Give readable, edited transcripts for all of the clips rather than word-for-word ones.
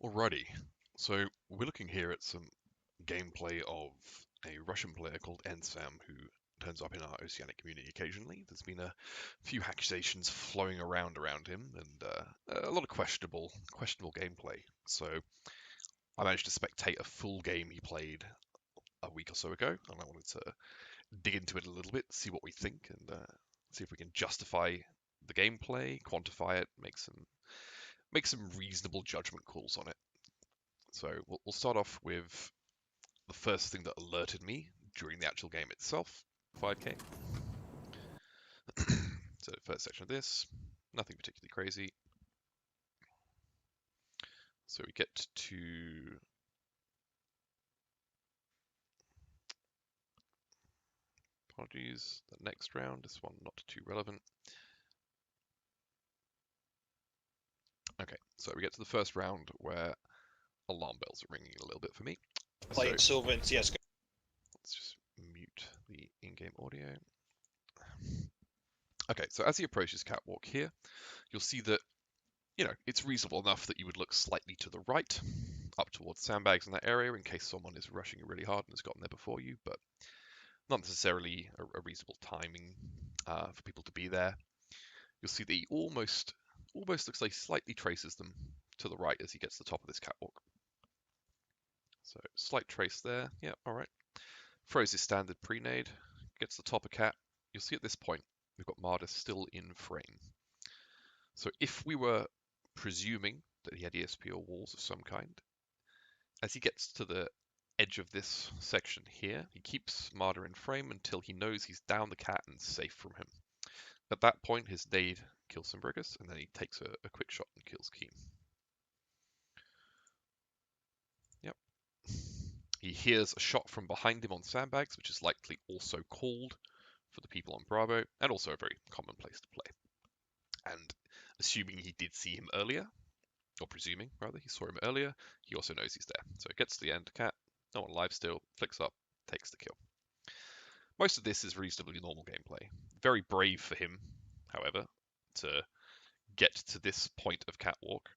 Alrighty, so we're looking here at some gameplay of a Russian player called Ensam who turns up in our Oceanic community occasionally. There's been a few accusations flowing around him and a lot of questionable gameplay. So I managed to spectate a full game he played a week or so ago, and I wanted to dig into it a little bit, see what we think, and see if we can justify the gameplay, quantify it, make some reasonable judgment calls on it. So we'll start off with the first thing that alerted me during the actual game itself, 5k. So first section of this, nothing particularly crazy. So we get to apologies, the next round, this one not too relevant. Okay, so we get to the first round where alarm bells are ringing a little bit for me. Playing So Silver in CSGO. let's just mute the in-game audio. Okay, so as he approaches catwalk here, you'll see that it's reasonable enough that you would look slightly to the right, up towards sandbags in that area in case someone is rushing really hard and has gotten there before you, but not necessarily a reasonable timing for people to be there. You'll see that he almost looks like he slightly traces them to the right as he gets to the top of this catwalk. So slight trace there. Yeah, all right. Throws his standard pre-nade, gets to the top of cat. You'll see at this point we've got Marder still in frame. So if we were presuming that he had ESP or walls of some kind, as he gets to the edge of this section here, he keeps Marder in frame until he knows he's down the cat and safe from him. At that point, his nade kills Simbrigus, and then he takes a quick shot and kills Keen. Yep. He hears a shot from behind him on sandbags, which is likely also called for the people on Bravo, and also a very common place to play. And assuming he did see him earlier, or presuming rather he saw him earlier, he also knows he's there. So it gets to the end, cat, no one alive still, flicks up, takes the kill. Most of this is reasonably normal gameplay. Very brave for him, however, to get to this point of catwalk.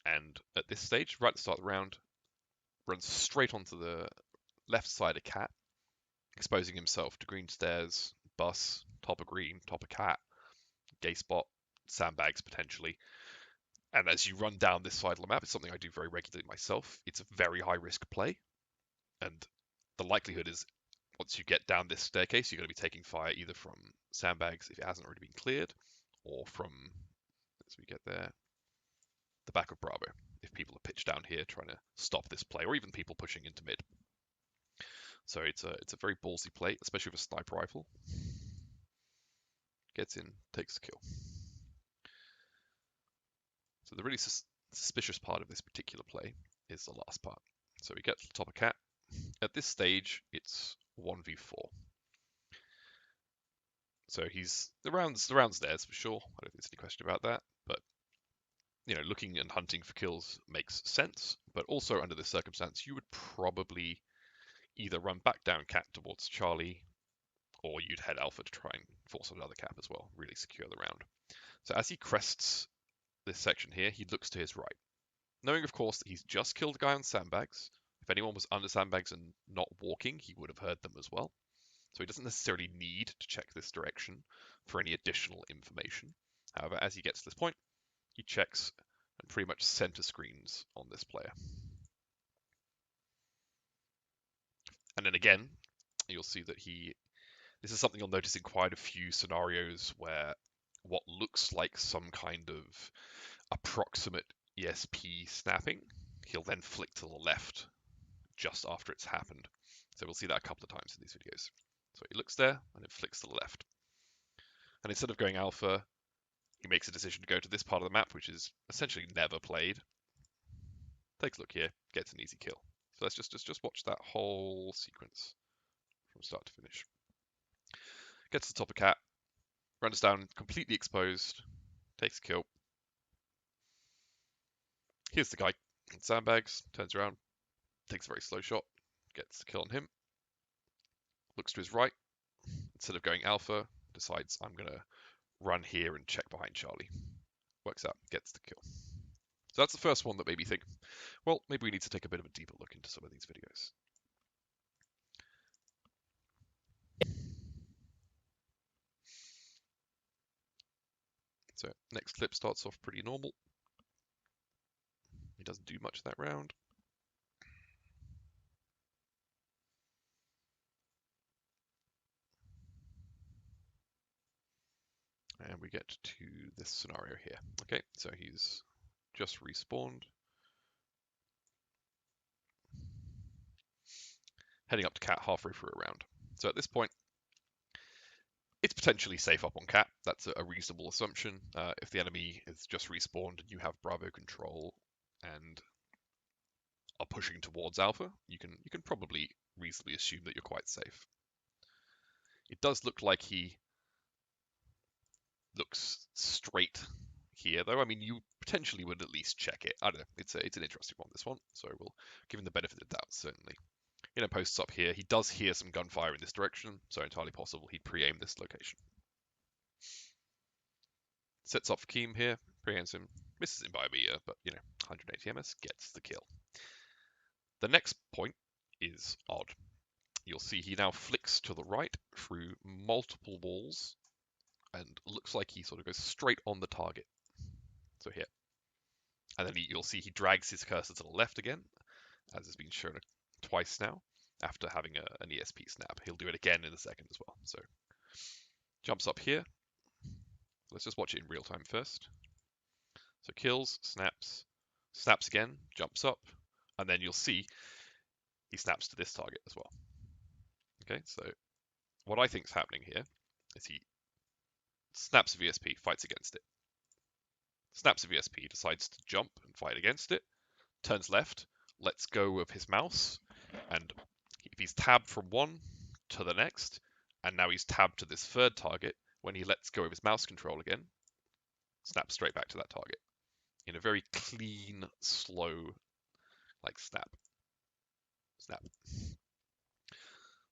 And at this stage, right at the start of the round, runs straight onto the left side of cat, exposing himself to green stairs, bus, top of green, top of cat, gay spot, sandbags potentially. And as you run down this side of the map, it's something I do very regularly myself. It's a very high risk play, and the likelihood is once you get down this staircase, you're going to be taking fire either from sandbags if it hasn't already been cleared, or from, as we get there, the back of Bravo, if people are pitched down here trying to stop this play, or even people pushing into mid. So it's a very ballsy play, especially with a sniper rifle. Gets in, takes the kill. So the really suspicious part of this particular play is the last part. So we get to the top of cat. At this stage, it's 1v4. So the round's theirs for sure. I don't think there's any question about that. But looking and hunting for kills makes sense. But also under this circumstance, you would probably either run back down cat towards Charlie, or you'd head alpha to try and force another cap as well, really secure the round. So as he crests this section here, he looks to his right, knowing of course that he's just killed a guy on sandbags. If anyone was under sandbags and not walking, he would have heard them as well. So he doesn't necessarily need to check this direction for any additional information. However, as he gets to this point, he checks and pretty much center screens on this player. And then again, you'll see that this is something you'll notice in quite a few scenarios where what looks like some kind of approximate ESP snapping, he'll then flick to the left just after it's happened. So we'll see that a couple of times in these videos. So he looks there and it flicks to the left. And instead of going alpha, he makes a decision to go to this part of the map, which is essentially never played. Takes a look here, gets an easy kill. So let's just watch that whole sequence from start to finish. Gets to the top of cat, runs down completely exposed, takes a kill. Here's the guy in sandbags, turns around, takes a very slow shot, gets the kill on him. Looks to his right, instead of going alpha, decides I'm going to run here and check behind Charlie. works out, gets the kill. So that's the first one that made me think, well, maybe we need to take a bit of a deeper look into some of these videos. So next clip starts off pretty normal. He doesn't do much that round. And we get to this scenario here. Okay, so he's just respawned. Heading up to cat halfway through a round. So at this point, it's potentially safe up on cat. That's a reasonable assumption. If the enemy is just respawned and you have Bravo control and are pushing towards Alpha, you can probably reasonably assume that you're quite safe. It does look like he looks straight here, though. I mean, you potentially would at least check it. I don't know. It's an interesting one, this one. So we'll give him the benefit of the doubt, certainly. Posts up here. He does hear some gunfire in this direction, so entirely possible he'd pre-aim this location. Sets up for Keem here, pre-aims him, misses him by a meter, but 180 ms gets the kill. The next point is odd. You'll see he now flicks to the right through multiple walls and looks like he sort of goes straight on the target. So here. And then you'll see he drags his cursor to the left again, as has been shown twice now, after having an ESP snap. He'll do it again in a second as well. So jumps up here. Let's just watch it in real time first. So kills, snaps, snaps again, jumps up, and then you'll see he snaps to this target as well. Okay, so what I think is happening here is he snaps a VSP, fights against it. Snaps a VSP, decides to jump and fight against it, turns left, lets go of his mouse, and if he's tabbed from one to the next, and now he's tabbed to this third target, when he lets go of his mouse control again, snaps straight back to that target in a very clean, slow, like snap.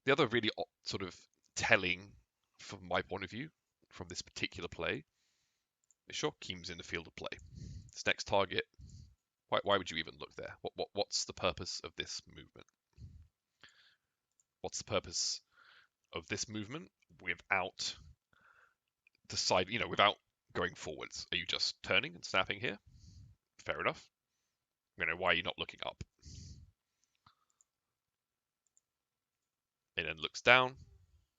The other really sort of telling, from my point of view, from this particular play, is sure, Keem's in the field of play. This next target, why would you even look there? What's the purpose of this movement? What's the purpose of this movement without without going forwards? Are you just turning and snapping here? Fair enough. Why are you not looking up? And then looks down.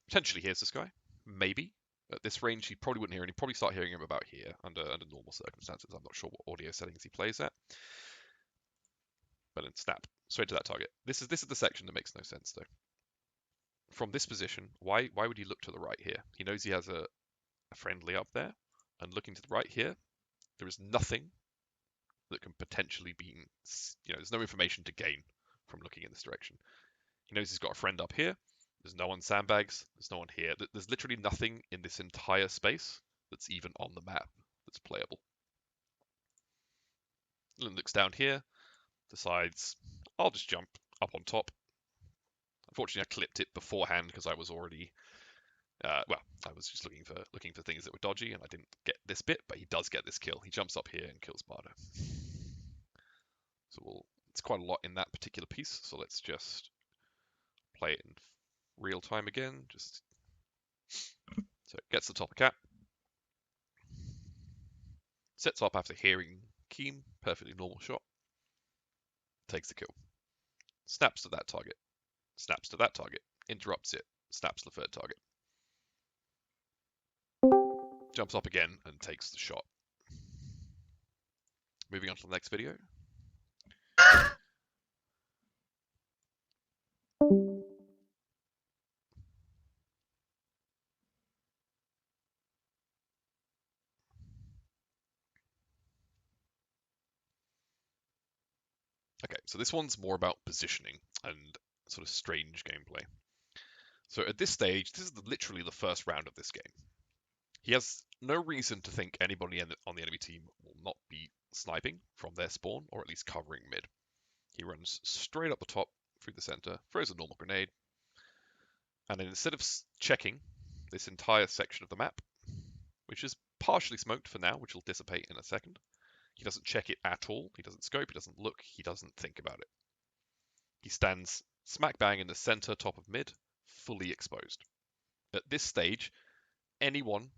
Potentially hears this guy. Maybe. At this range, he probably wouldn't hear him. He'd probably start hearing him about here under normal circumstances. I'm not sure what audio settings he plays at. But then snap straight to that target. This is the section that makes no sense though. From this position, why would he look to the right here? He knows he has a friendly up there, and looking to the right here, there is nothing that can potentially be, there's no information to gain from looking in this direction. He knows he's got a friend up here. There's no one sandbags. There's no one here. There's literally nothing in this entire space that's even on the map that's playable. Then looks down here, decides, I'll just jump up on top. Unfortunately, I clipped it beforehand because I was already, I was just looking for things that were dodgy, and I didn't get this bit, but he does get this kill. He jumps up here and kills Bardo. So it's quite a lot in that particular piece, so let's just play it in real time again. So it gets the top of cat. Sets up after hearing Keem, perfectly normal shot. Takes the kill. Snaps to that target. Snaps to that target. Interrupts it. Snaps the third target. Jumps up again and takes the shot. Moving on to the next video. Okay, so this one's more about positioning and sort of strange gameplay. So at this stage, this is literally the first round of this game. He has no reason to think anybody on the enemy team will not be sniping from their spawn, or at least covering mid. He runs straight up the top through the center, throws a normal grenade, and then instead of checking this entire section of the map, which is partially smoked for now, which will dissipate in a second. He doesn't check it at all. He doesn't scope. He doesn't look. He doesn't think about it. He stands smack bang in the center, top of mid, fully exposed. At this stage, anyone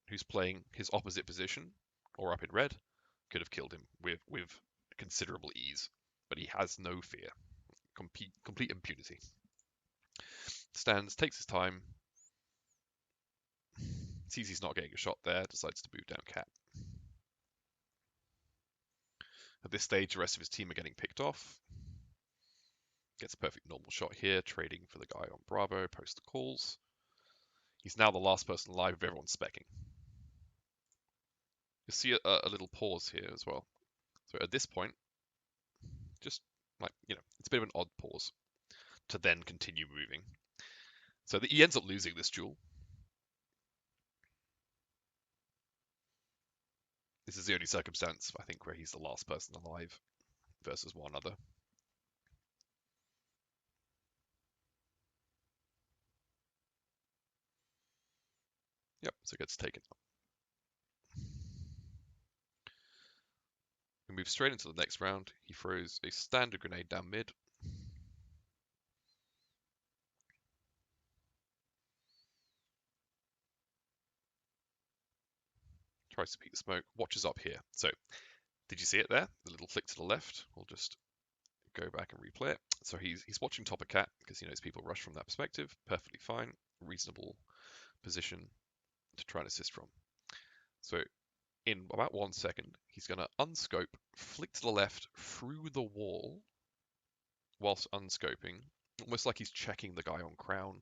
who's playing his opposite position or up in red could have killed him with considerable ease, but he has no fear. Complete impunity. Stands, takes his time, sees he's not getting a shot there, decides to move down cat. At this stage, the rest of his team are getting picked off. Gets a perfect normal shot here, trading for the guy on Bravo, post the calls. He's now the last person alive with everyone specking. You'll see a little pause here as well. So at this point, just like, it's a bit of an odd pause to then continue moving. So he ends up losing this duel. This is the only circumstance, I think, where he's the last person alive versus one other. Yep, so it gets taken up. We move straight into the next round. He throws a standard grenade down mid. Tries to peek the smoke, watches up here. So, did you see it there? The little flick to the left. We'll just go back and replay it. So he's watching top of cat because he knows people rush from that perspective. Perfectly fine, reasonable position to try and assist from. So in about 1 second, he's going to unscope, flick to the left through the wall whilst unscoping, almost like he's checking the guy on crown.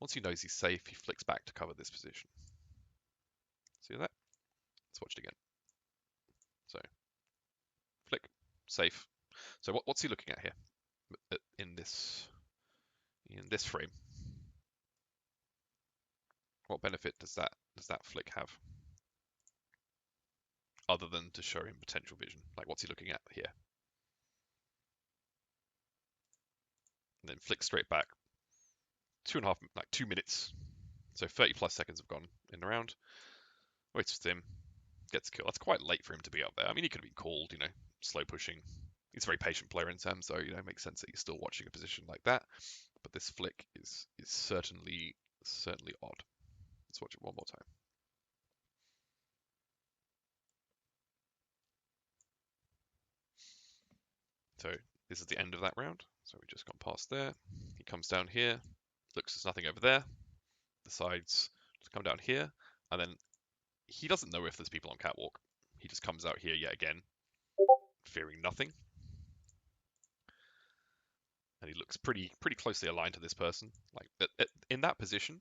Once he knows he's safe, he flicks back to cover this position. See that? Let's watch it again. So, flick, safe. So what's he looking at here in this frame? What benefit does that flick have? Other than to show him potential vision. Like, what's he looking at here? And then flick straight back. 2 minutes. So 30 plus seconds have gone in the round. Waits for him. Gets a kill. That's quite late for him to be up there. I mean, he could have been called, slow pushing. He's a very patient player in Ensam, so, it makes sense that he's still watching a position like that. But this flick is certainly odd. Let's watch it one more time. So this is the end of that round. So we've just gone past there. He comes down here, looks, there's nothing over there, decides to come down here, and then he doesn't know if there's people on catwalk. He just comes out here yet again, fearing nothing. And he looks pretty closely aligned to this person. Like in that position,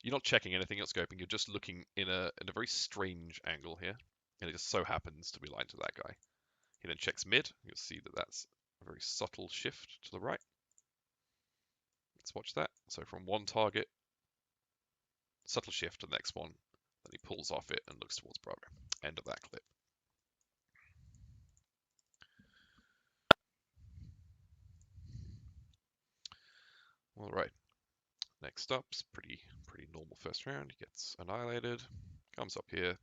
you're not checking anything, you're not scoping, you're just looking in a very strange angle here. And it just so happens to be aligned to that guy. He then checks mid. You'll see that that's a very subtle shift to the right. Let's watch that. So from one target, subtle shift to the next one. Then he pulls off it and looks towards Bravo. End of that clip. All right. Next up's pretty normal first round. He gets annihilated. Comes up here.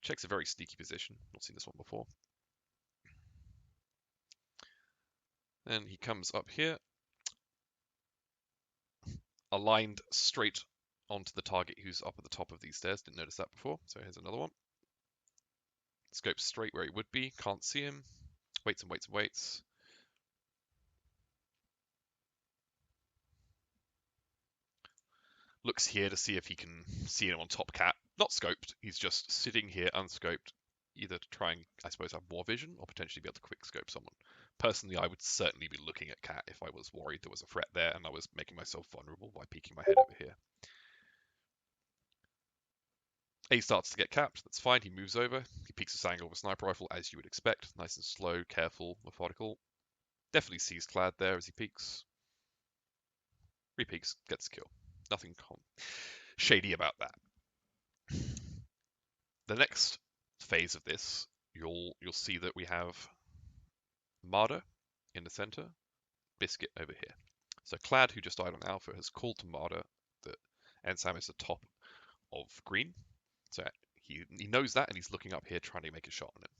Checks a very sneaky position. Not seen this one before. Then he comes up here. Aligned straight onto the target who's up at the top of these stairs. Didn't notice that before. So here's another one. Scopes straight where he would be. Can't see him. Waits and waits and waits. Looks here to see if he can see him on top cat. Not scoped. He's just sitting here unscoped, either to try and, I suppose, have more vision or potentially be able to quick scope someone. Personally, I would certainly be looking at cat if I was worried there was a threat there and I was making myself vulnerable by peeking my head over here. A starts to get capped. That's fine. He moves over. He peeks his angle with a sniper rifle, as you would expect. Nice and slow, careful, methodical. Definitely sees Clad there as he peeks. Repeeks, gets a kill. Nothing shady about that. The next phase of this, you'll see that we have Marder in the center, Biscuit over here. So Clad, who just died on Alpha, has called to Marder that Ensam is the top of green. So he knows that, and he's looking up here trying to make a shot on him.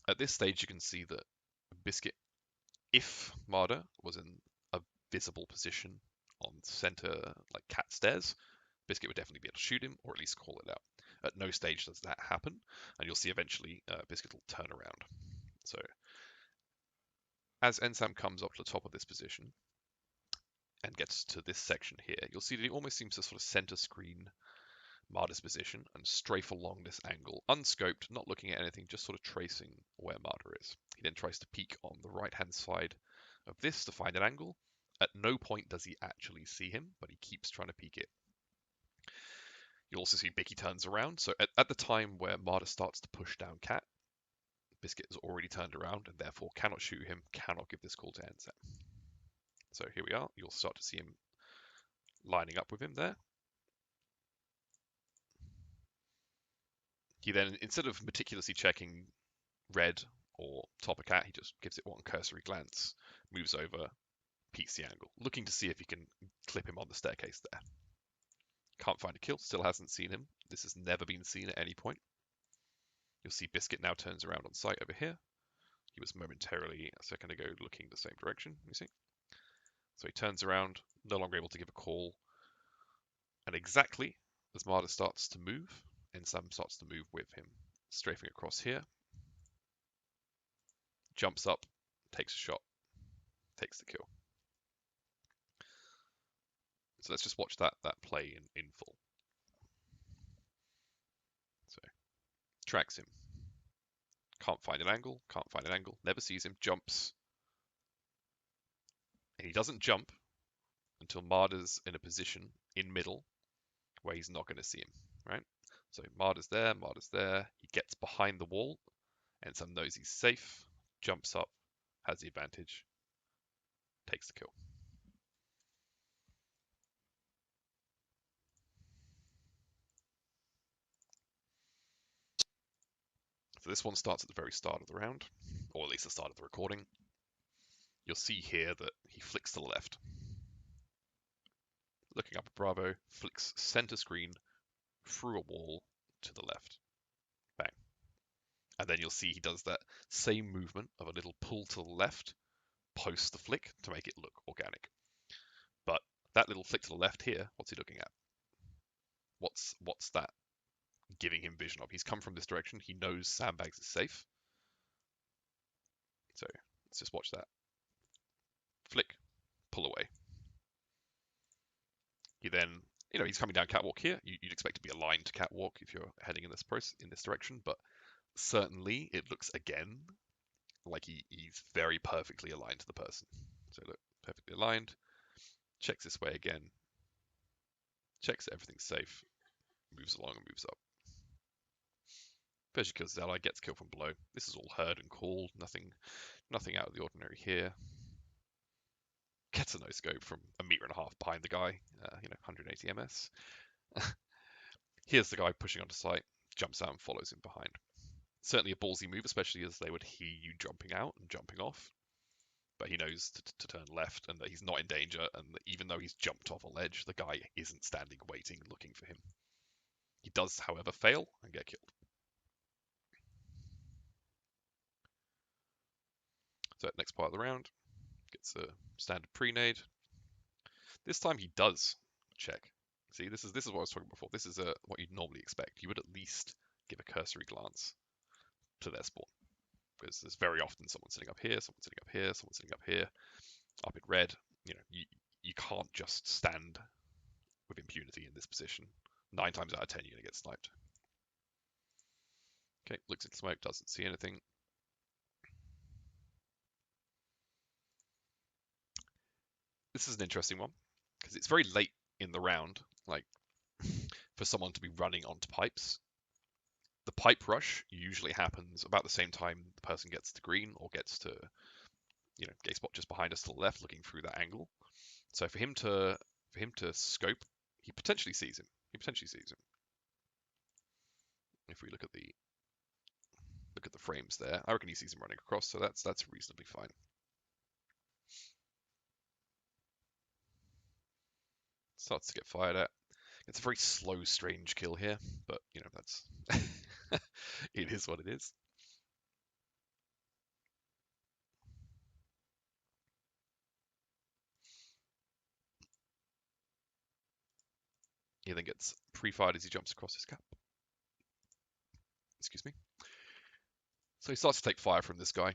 At this stage, you can see that Biscuit, if Marder was in a visible position on center, like cat stairs, Biscuit would definitely be able to shoot him, or at least call it out. At no stage does that happen, and you'll see eventually Biscuit will turn around. So as Ensam comes up to the top of this position and gets to this section here, you'll see that he almost seems to sort of center screen Marder's position and strafe along this angle, unscoped, not looking at anything, just sort of tracing where Marder is. He then tries to peek on the right-hand side of this to find an angle. At no point does he actually see him, but he keeps trying to peek it. You'll also see Bicky turns around, so at the time where Marder starts to push down Cat, Biscuit has already turned around and therefore cannot shoot him, cannot give this call to Ensam. So here we are, you'll start to see him lining up with him there. He then, instead of meticulously checking red or top of Cat, he just gives it one cursory glance, moves over, peeks the angle, looking to see if he can clip him on the staircase there. Can't find a kill, still hasn't seen him. This has never been seen at any point. You'll see Biscuit now turns around on sight over here. He was momentarily a second ago looking the same direction, you see. So he turns around, no longer able to give a call. And exactly as Marder starts to move, Ensam starts to move with him, strafing across here. Jumps up, takes a shot, takes the kill. So let's just watch that play in full. So tracks him. Can't find an angle, never sees him, jumps. And he doesn't jump until Marder's in a position in middle where he's not going to see him, right? So Marder's there, he gets behind the wall, Ensam knows he's safe, jumps up, has the advantage, takes the kill. So this one starts at the very start of the round, or at least the start of the recording. You'll see here that he flicks to the left. Looking up at Bravo, flicks center screen through a wall to the left. Bang. And then you'll see he does that same movement of a little pull to the left post the flick to make it look organic. But that little flick to the left here, what's he looking at? What's that giving him vision of? He's come from this direction. He knows Sandbags is safe. So let's just watch that. Flick, pull away. He then, he's coming down catwalk here. You'd expect to be aligned to catwalk if you're heading in this direction, but certainly it looks again like he's very perfectly aligned to the person. So look, perfectly aligned. Checks this way again. Checks that everything's safe. Moves along and moves up. Persia kills his ally, gets killed from below. This is all heard and called. Nothing out of the ordinary here. Gets a no scope from 1.5 meters behind the guy. 180 ms. Here's the guy pushing onto site. Jumps out and follows him behind. Certainly a ballsy move, especially as they would hear you jumping out and jumping off. But he knows to turn left and that he's not in danger, and that even though he's jumped off a ledge, the guy isn't standing waiting looking for him. He does, however, fail and get killed. So next part of the round, gets a standard pre-nade. This time he does check. See, this is what I was talking before. This is what you'd normally expect. You would at least give a cursory glance to their spawn, because there's very often someone sitting up here, someone sitting up here, someone sitting up here, up in red. You can't just stand with impunity in this position. 9 times out of 10, you're gonna get sniped. Okay, looks at the smoke, doesn't see anything. This is an interesting one because it's very late in the round, like for someone to be running onto pipes. The pipe rush usually happens about the same time the person gets to green or gets to, gay spot just behind us to the left, looking through that angle. So for him to scope, he potentially sees him. If we look at the frames there, I reckon he sees him running across, so that's reasonably fine. Starts to get fired at. It's a very slow, strange kill here, but you know, that's it is what it is. He then gets pre-fired as he jumps across his cap. Excuse me. So he starts to take fire from this guy,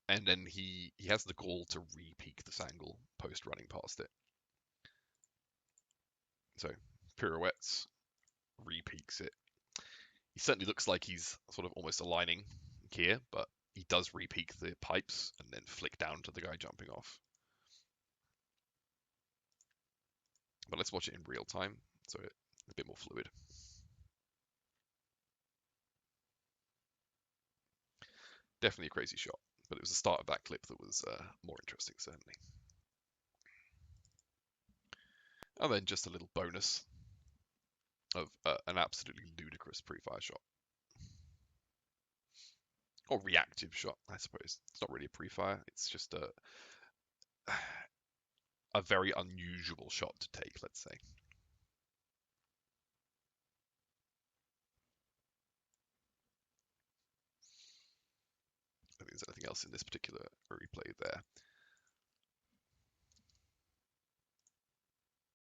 and then he has the gall to re-peek this angle post running past it. So pirouettes, re-peeks it. He certainly looks like he's sort of almost aligning here, but he does re-peek the pipes and then flick down to the guy jumping off. But let's watch it in real time, so it's a bit more fluid. Definitely a crazy shot, but it was the start of that clip that was more interesting, certainly. And then just a little bonus of an absolutely ludicrous pre-fire shot. Or reactive shot, I suppose. It's not really a pre-fire, it's just a very unusual shot to take, let's say. I think there's anything else in this particular replay there.